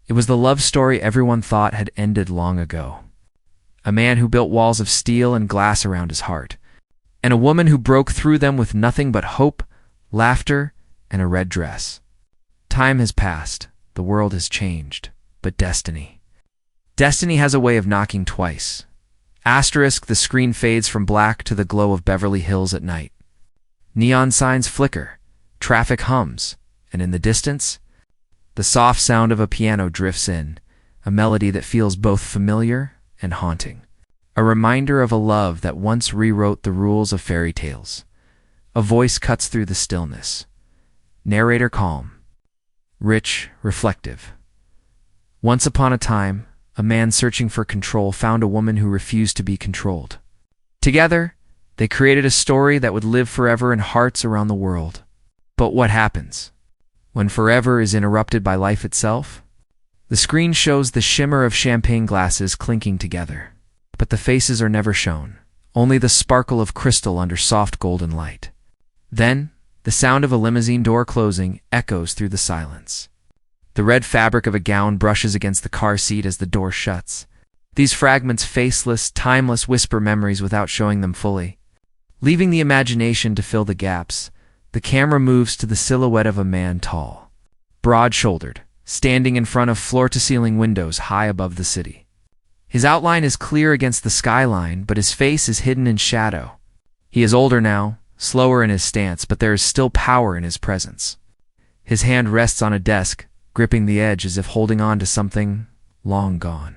It was the love story everyone thought had ended long ago. A man who built walls of steel and glass around his heart, and a woman who broke through them with nothing but hope, laughter, and a red dress. Time has passed, the world has changed, but destiny. Destiny has a way of knocking twice. Asterisk, the screen fades from black to the glow of Beverly Hills at night. Neon signs flicker, traffic hums, and in the distance, the soft sound of a piano drifts in, a melody that feels both familiar and haunting. A reminder of a love that once rewrote the rules of fairy tales. A voice cuts through the stillness. Narrator calm. Rich, reflective. Once upon a time, a man searching for control found a woman who refused to be controlled. Together, they created a story that would live forever in hearts around the world. But what happens when forever is interrupted by life itself? The screen shows the shimmer of champagne glasses clinking together. But the faces are never shown, only the sparkle of crystal under soft golden light. Then, the sound of a limousine door closing echoes through the silence. The red fabric of a gown brushes against the car seat as the door shuts. These fragments, faceless, timeless, whisper memories without showing them fully. Leaving the imagination to fill the gaps, the camera moves to the silhouette of a man tall, broad-shouldered, standing in front of floor-to-ceiling windows high above the city. His outline is clear against the skyline, but his face is hidden in shadow. He is older now, slower in his stance, but there is still power in his presence. His hand rests on a desk, gripping the edge as if holding on to something long gone.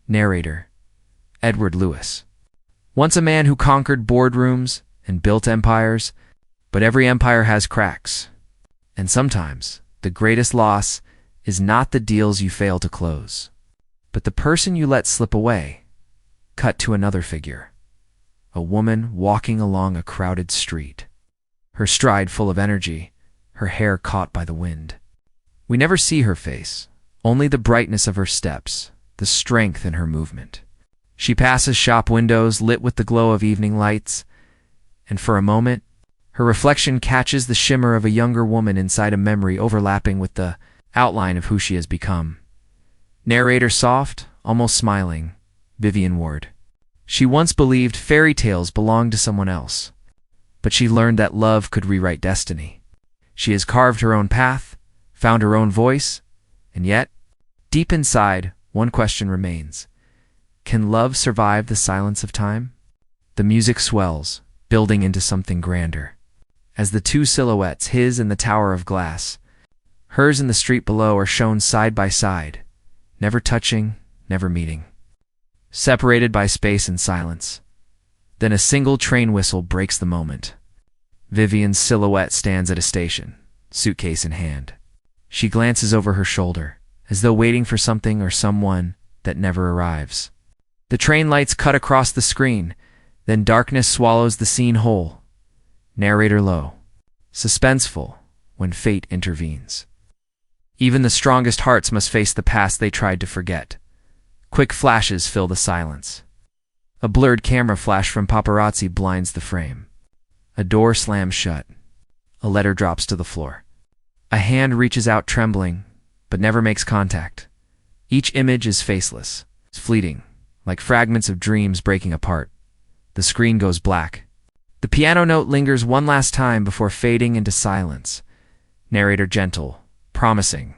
Narrator: Edward Lewis. Once a man who conquered boardrooms and built empires, but every empire has cracks. And sometimes, the greatest loss is not the deals you fail to close, but the person you let slip away. Cut to another figure. A woman walking along a crowded street. Her stride full of energy, her hair caught by the wind. We never see her face, only the brightness of her steps, the strength in her movement. She passes shop windows lit with the glow of evening lights, and for a moment, her reflection catches the shimmer of a younger woman inside a memory overlapping with the outline of who she has become. Narrator soft, almost smiling, Vivian Ward. She once believed fairy tales belonged to someone else, but she learned that love could rewrite destiny. She has carved her own path, found her own voice, and yet, deep inside, one question remains. Can love survive the silence of time? The music swells, building into something grander. As the two silhouettes, his in the tower of glass, hers in the street below, are shown side by side, never touching, never meeting. Separated by space and silence. Then a single train whistle breaks the moment. Vivian's silhouette stands at a station, suitcase in hand. She glances over her shoulder, as though waiting for something or someone that never arrives. The train lights cut across the screen, then darkness swallows the scene whole. Narrator low. Suspenseful when fate intervenes. Even the strongest hearts must face the past they tried to forget. Quick flashes fill the silence. A blurred camera flash from paparazzi blinds the frame. A door slams shut. A letter drops to the floor. A hand reaches out trembling, but never makes contact. Each image is faceless, fleeting, like fragments of dreams breaking apart. The screen goes black. The piano note lingers one last time before fading into silence. Narrator gentle, promising.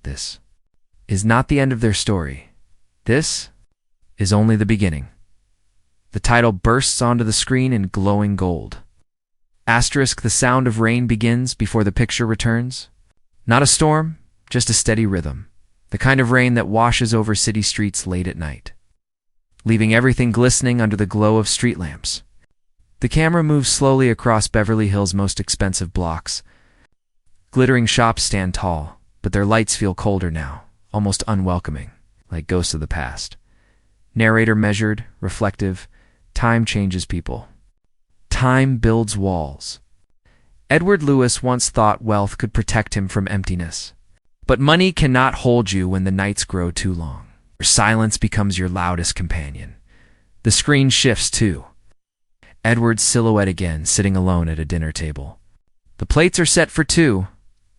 This is not the end of their story. This is only the beginning. The title bursts onto the screen in glowing gold. Asterisk, the sound of rain begins before the picture returns. Not a storm, just a steady rhythm. The kind of rain that washes over city streets late at night, leaving everything glistening under the glow of street lamps. The camera moves slowly across Beverly Hills' most expensive blocks. Glittering shops stand tall, but their lights feel colder now, almost unwelcoming, like ghosts of the past. Narrator measured, reflective. Time changes people. Time builds walls. Edward Lewis once thought wealth could protect him from emptiness. But money cannot hold you when the nights grow too long. Your silence becomes your loudest companion. The screen shifts too. Edward's silhouette again, sitting alone at a dinner table. The plates are set for two,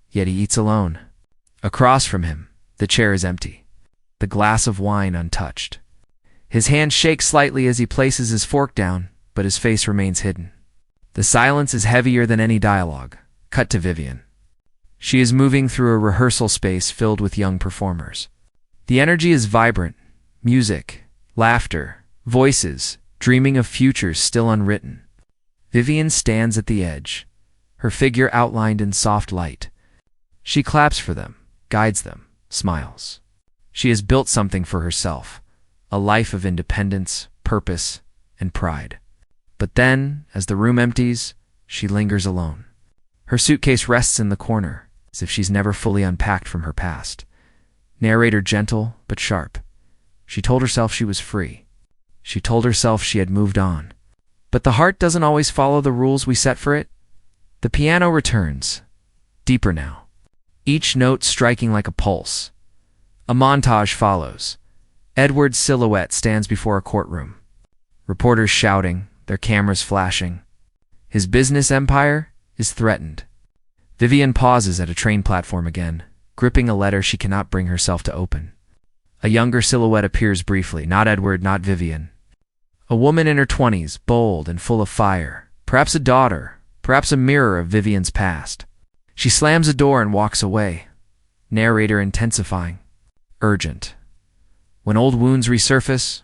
yet he eats alone. Across from him, The chair is empty, the glass of wine untouched. His hand shakes slightly as he places his fork down, but his face remains hidden. The silence is heavier than any dialogue. Cut to Vivian. She is moving through a rehearsal space filled with young performers. The energy is vibrant. Music, laughter, voices, dreaming of futures still unwritten. Vivian stands at the edge, her figure outlined in soft light. She claps for them, guides them, smiles. She has built something for herself, a life of independence, purpose, and pride. But then, as the room empties, she lingers alone. Her suitcase rests in the corner, as if she's never fully unpacked from her past. Narrator gentle but sharp. She told herself she was free. She told herself she had moved on. But the heart doesn't always follow the rules we set for it. The piano returns, deeper now, each note striking like a pulse. A montage follows. Edward's silhouette stands before a courtroom. Reporters shouting, their cameras flashing. His business empire is threatened. Vivian pauses at a train platform again, gripping a letter she cannot bring herself to open. A younger silhouette appears briefly, not Edward, not Vivian. A woman in her 20s, bold and full of fire, perhaps a daughter, perhaps a mirror of Vivian's past. She slams a door and walks away, narrator intensifying, urgent. When old wounds resurface,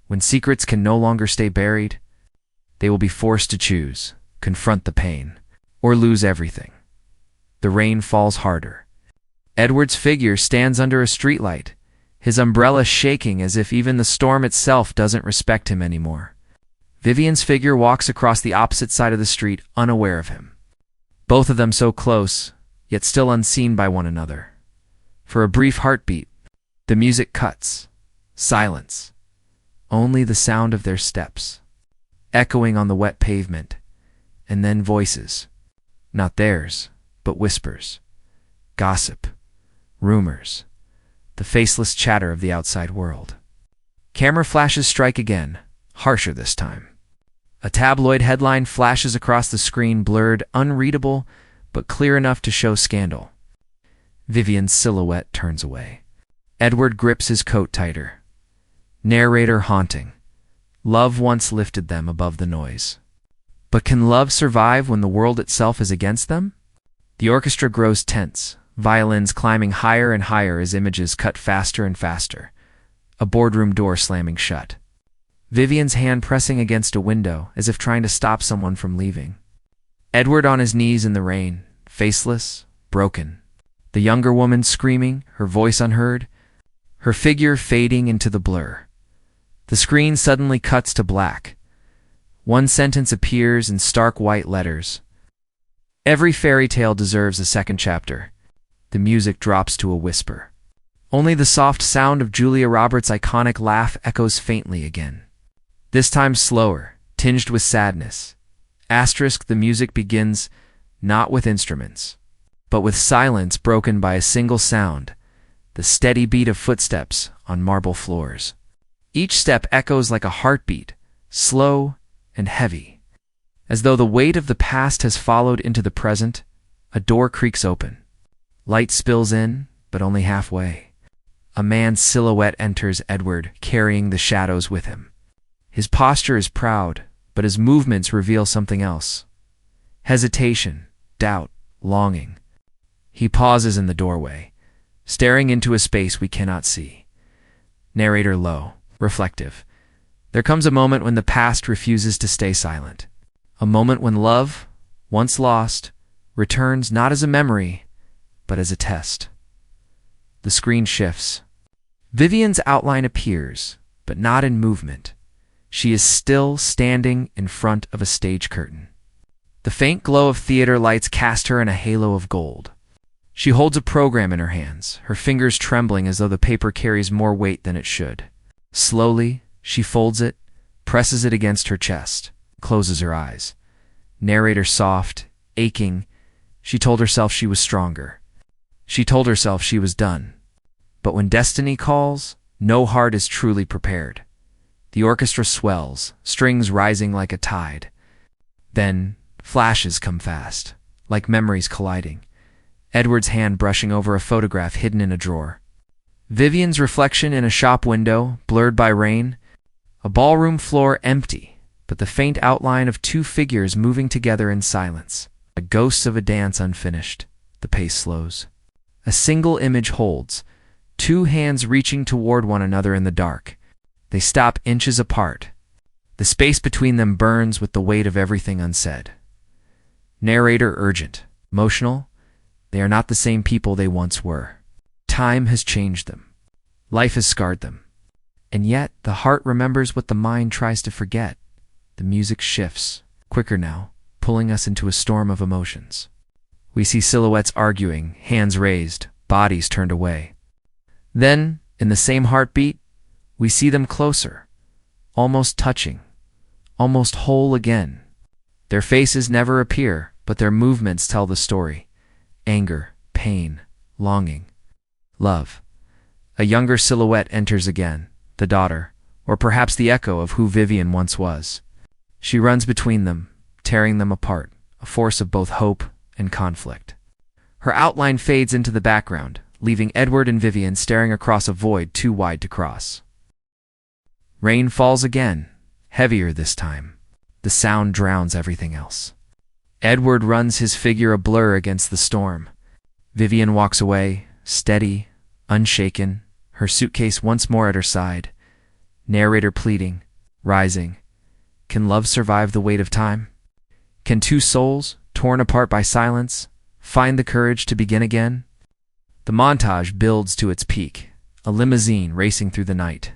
when secrets can no longer stay buried, they will be forced to choose, confront the pain, or lose everything. The rain falls harder. Edward's figure stands under a streetlight, his umbrella shaking as if even the storm itself doesn't respect him anymore. Vivian's figure walks across the opposite side of the street, unaware of him. Both of them so close, yet still unseen by one another. For a brief heartbeat, the music cuts. Silence. Only the sound of their steps, echoing on the wet pavement, and then voices. Not theirs, but whispers. Gossip. Rumors. The faceless chatter of the outside world. Camera flashes strike again, harsher this time. A tabloid headline flashes across the screen, blurred, unreadable, but clear enough to show scandal. Vivian's silhouette turns away. Edward grips his coat tighter. Narrator haunting. Love once lifted them above the noise. But can love survive when the world itself is against them? The orchestra grows tense, violins climbing higher and higher as images cut faster and faster. A boardroom door slamming shut. Vivian's hand pressing against a window, as if trying to stop someone from leaving. Edward on his knees in the rain, faceless, broken. The younger woman screaming, her voice unheard, her figure fading into the blur. The screen suddenly cuts to black. One sentence appears in stark white letters. Every fairy tale deserves a second chapter. The music drops to a whisper. Only the soft sound of Julia Roberts' iconic laugh echoes faintly again. This time slower, tinged with sadness. Asterisk, the music begins not with instruments, but with silence broken by a single sound, the steady beat of footsteps on marble floors. Each step echoes like a heartbeat, slow and heavy. As though the weight of the past has followed into the present, a door creaks open. Light spills in, but only halfway. A man's silhouette enters Edward, carrying the shadows with him. His posture is proud, but his movements reveal something else. Hesitation, doubt, longing. He pauses in the doorway, staring into a space we cannot see. Narrator low, reflective. There comes a moment when the past refuses to stay silent. A moment when love, once lost, returns not as a memory, but as a test. The screen shifts. Vivian's outline appears, but not in movement. She is still standing in front of a stage curtain. The faint glow of theater lights cast her in a halo of gold. She holds a program in her hands, her fingers trembling as though the paper carries more weight than it should. Slowly, she folds it, presses it against her chest, closes her eyes. Narrator soft, aching, she told herself she was stronger. She told herself she was done. But when destiny calls, no heart is truly prepared. The orchestra swells, strings rising like a tide. Then, flashes come fast, like memories colliding. Edward's hand brushing over a photograph hidden in a drawer. Vivian's reflection in a shop window, blurred by rain. A ballroom floor empty, but the faint outline of two figures moving together in silence. The ghosts of a dance unfinished. The pace slows. A single image holds, two hands reaching toward one another in the dark. They stop inches apart. The space between them burns with the weight of everything unsaid. Narrator urgent, emotional. They are not the same people they once were. Time has changed them. Life has scarred them. And yet, the heart remembers what the mind tries to forget. The music shifts, quicker now, pulling us into a storm of emotions. We see silhouettes arguing, hands raised, bodies turned away. Then, in the same heartbeat, we see them closer, almost touching, almost whole again. Their faces never appear, but their movements tell the story. Anger, pain, longing, love. A younger silhouette enters again, the daughter, or perhaps the echo of who Vivian once was. She runs between them, tearing them apart, a force of both hope and conflict. Her outline fades into the background, leaving Edward and Vivian staring across a void too wide to cross. Rain falls again, heavier this time. The sound drowns everything else. Edward runs his figure a blur against the storm. Vivian walks away, steady, unshaken, her suitcase once more at her side. Narrator pleading, rising. Can love survive the weight of time? Can two souls, torn apart by silence, find the courage to begin again? The montage builds to its peak, a limousine racing through the night.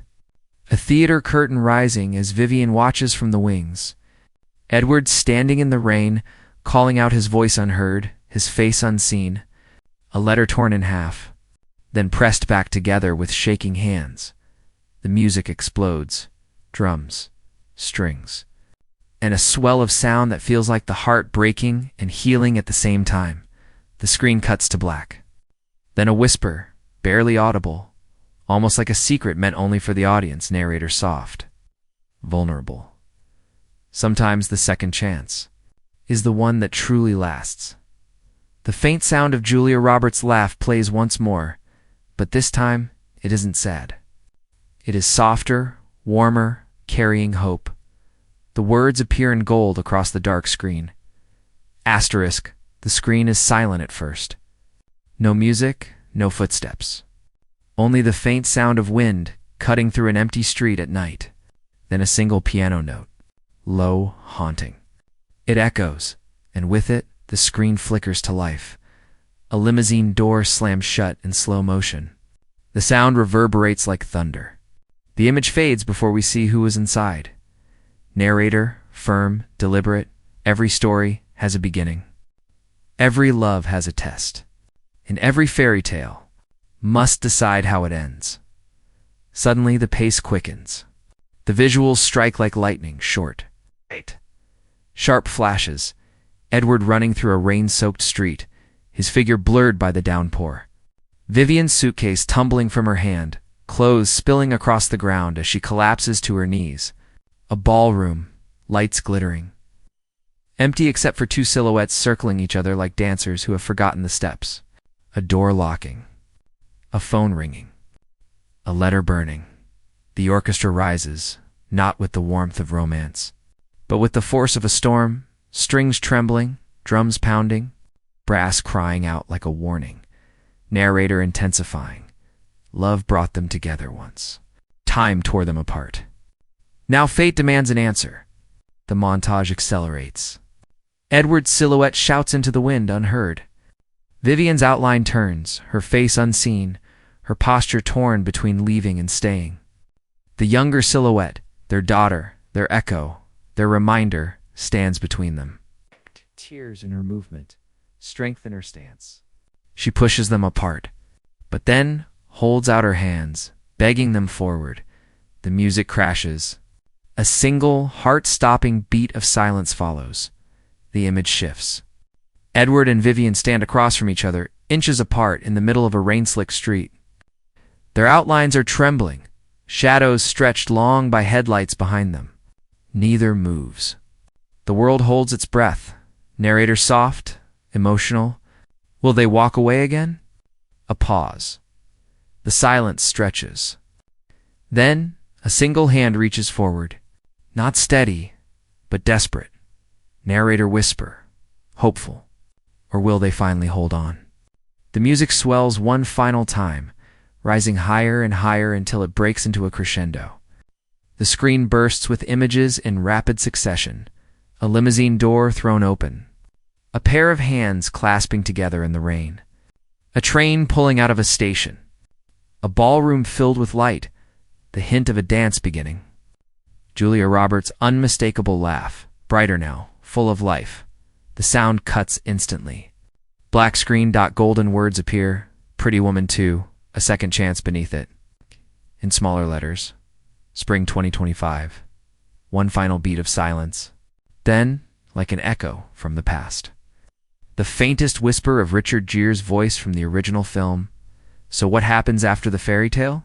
A theater curtain rising as Vivian watches from the wings. Edward standing in the rain, calling out, his voice unheard, his face unseen. A letter torn in half, then pressed back together with shaking hands. The music explodes, drums, strings, and a swell of sound that feels like the heart breaking and healing at the same time. The screen cuts to black. Then a whisper, barely audible, almost like a secret meant only for the audience, narrator soft, vulnerable. Sometimes the second chance is the one that truly lasts. The faint sound of Julia Roberts' laugh plays once more, but this time it isn't sad. It is softer, warmer, carrying hope. The words appear in gold across the dark screen. Asterisk, the screen is silent at first. No music, no footsteps. Only the faint sound of wind cutting through an empty street at night. Then a single piano note, low, haunting. It echoes, and with it, the screen flickers to life. A limousine door slams shut in slow motion. The sound reverberates like thunder. The image fades before we see who is inside. Narrator, firm, deliberate, every story has a beginning. Every love has a test. And every fairy tale must decide how it ends. Suddenly the pace quickens. The visuals strike like lightning, short. Sharp flashes. Edward running through a rain-soaked street, his figure blurred by the downpour. Vivian's suitcase tumbling from her hand, clothes spilling across the ground as she collapses to her knees. A ballroom, lights glittering. Empty except for two silhouettes circling each other like dancers who have forgotten the steps. A door locking. A phone ringing. A letter burning. The orchestra rises, not with the warmth of romance, but with the force of a storm, strings trembling, drums pounding, brass crying out like a warning, narrator intensifying. Love brought them together once. Time tore them apart. Now fate demands an answer. The montage accelerates. Edward's silhouette shouts into the wind unheard. Vivian's outline turns, her face unseen, her posture torn between leaving and staying. The younger silhouette, their daughter, their echo, their reminder, stands between them. Tears in her movement, strength in her stance. She pushes them apart, but then holds out her hands, begging them forward. The music crashes. A single, heart-stopping beat of silence follows. The image shifts. Edward and Vivian stand across from each other, inches apart in the middle of a rain-slicked street. Their outlines are trembling, shadows stretched long by headlights behind them. Neither moves. The world holds its breath. Narrator soft, emotional. Will they walk away again? A pause. The silence stretches. Then, a single hand reaches forward. Not steady, but desperate. Narrator whisper, hopeful. Or will they finally hold on? The music swells one final time, rising higher and higher until it breaks into a crescendo. The screen bursts with images in rapid succession. A limousine door thrown open. A pair of hands clasping together in the rain. A train pulling out of a station. A ballroom filled with light, the hint of a dance beginning. Julia Roberts' unmistakable laugh, brighter now, full of life. The sound cuts instantly. Black screen. Golden words appear. Pretty Woman 2, a second chance beneath it. In smaller letters. Spring 2025. One final beat of silence. Then, like an echo from the past. The faintest whisper of Richard Gere's voice from the original film. So what happens after the fairy tale?